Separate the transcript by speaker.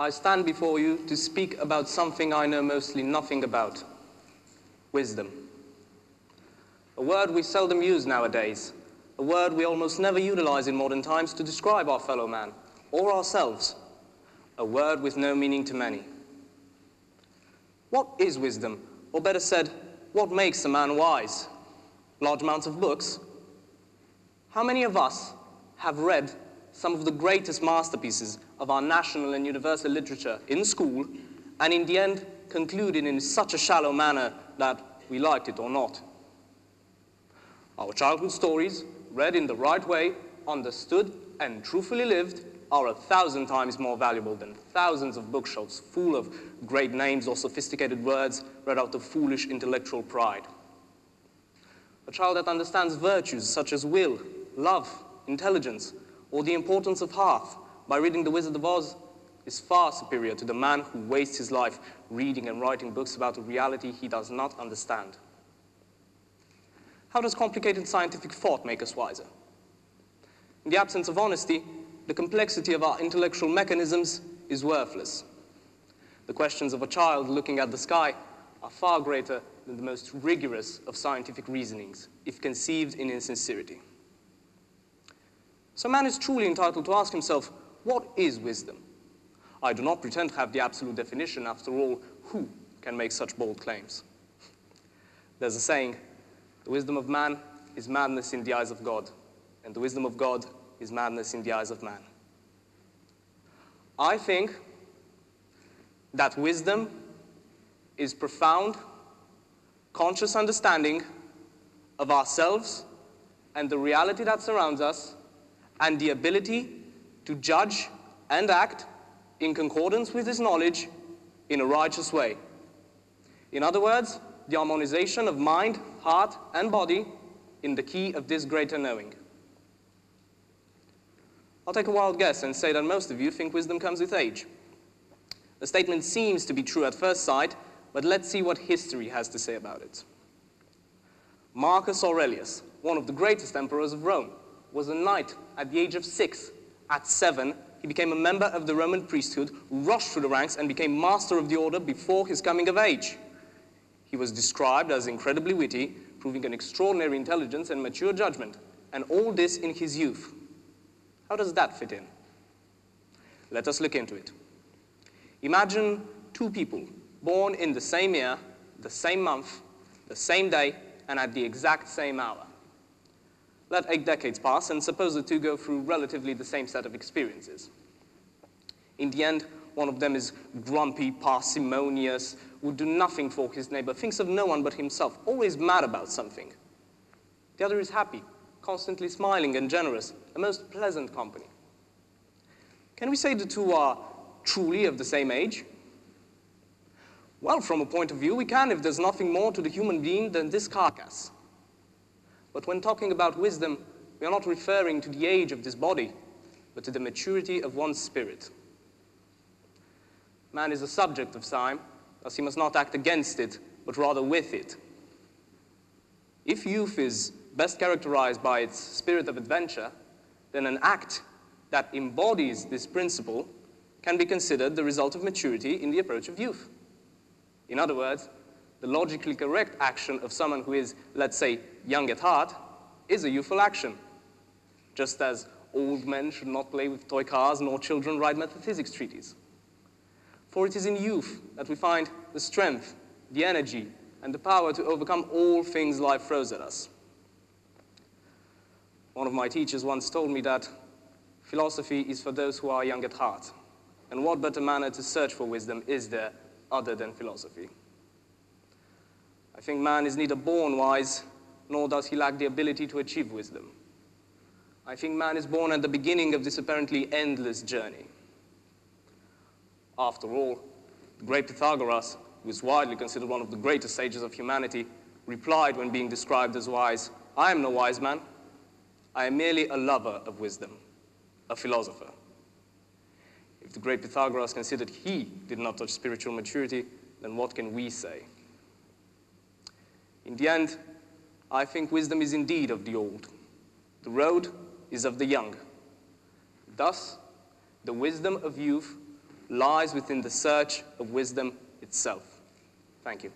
Speaker 1: I stand before you to speak about something I know mostly nothing about: wisdom. A word we seldom use nowadays, a word we almost never utilize in modern times to describe our fellow man or ourselves, a word with no meaning to many. What is wisdom? Or better said, what makes a man wise? Large amounts of books? How many of us have read some of the greatest masterpieces of our national and universal literature in school, and in the end concluded in such a shallow manner that we liked it or not? Our childhood stories, read in the right way, understood, and truthfully lived, are 1,000 times more valuable than thousands of bookshelves full of great names or sophisticated words read out of foolish intellectual pride. A child that understands virtues such as will, love, intelligence, or the importance of hearth by reading The Wizard of Oz is far superior to the man who wastes his life reading and writing books about a reality he does not understand. How does complicated scientific thought make us wiser? In the absence of honesty, the complexity of our intellectual mechanisms is worthless. The questions of a child looking at the sky are far greater than the most rigorous of scientific reasonings, if conceived in insincerity. So man is truly entitled to ask himself, what is wisdom? I do not pretend to have the absolute definition. After all, who can make such bold claims? There's a saying, the wisdom of man is madness in the eyes of God, and the wisdom of God is madness in the eyes of man. I think that wisdom is profound, conscious understanding of ourselves and the reality that surrounds us, and the ability to judge and act in concordance with this knowledge in a righteous way. In other words, the harmonization of mind, heart, and body in the key of this greater knowing. I'll take a wild guess and say that most of you think wisdom comes with age. The statement seems to be true at first sight, but let's see what history has to say about it. Marcus Aurelius, one of the greatest emperors of Rome, was a knight at the age of 6. At 7, he became a member of the Roman priesthood, rushed through the ranks, and became master of the order before his coming of age. He was described as incredibly witty, proving an extraordinary intelligence and mature judgment, and all this in his youth. How does that fit in? Let us look into it. Imagine two people born in the same year, the same month, the same day, and at the exact same hour. Let 8 decades pass, and suppose the two go through relatively the same set of experiences. In the end, one of them is grumpy, parsimonious, would do nothing for his neighbor, thinks of no one but himself, always mad about something. The other is happy, constantly smiling and generous, a most pleasant company. Can we say the two are truly of the same age? Well, from a point of view, we can if there's nothing more to the human being than this carcass. But when talking about wisdom, we are not referring to the age of this body, but to the maturity of one's spirit. Man is a subject of time, thus he must not act against it, but rather with it. If youth is best characterized by its spirit of adventure, then an act that embodies this principle can be considered the result of maturity in the approach of youth. In other words, the logically correct action of someone who is, let's say, young at heart, is a youthful action. Just as old men should not play with toy cars, nor children write metaphysics treatises. For it is in youth that we find the strength, the energy, and the power to overcome all things life throws at us. One of my teachers once told me that philosophy is for those who are young at heart. And what better manner to search for wisdom is there other than philosophy? I think man is neither born wise, nor does he lack the ability to achieve wisdom. I think man is born at the beginning of this apparently endless journey. After all, the great Pythagoras, who is widely considered one of the greatest sages of humanity, replied when being described as wise, "I am no wise man. I am merely a lover of wisdom, a philosopher." If the great Pythagoras considered he did not touch spiritual maturity, then what can we say? In the end, I think wisdom is indeed of the old. The road is of the young. Thus, the wisdom of youth lies within the search of wisdom itself. Thank you.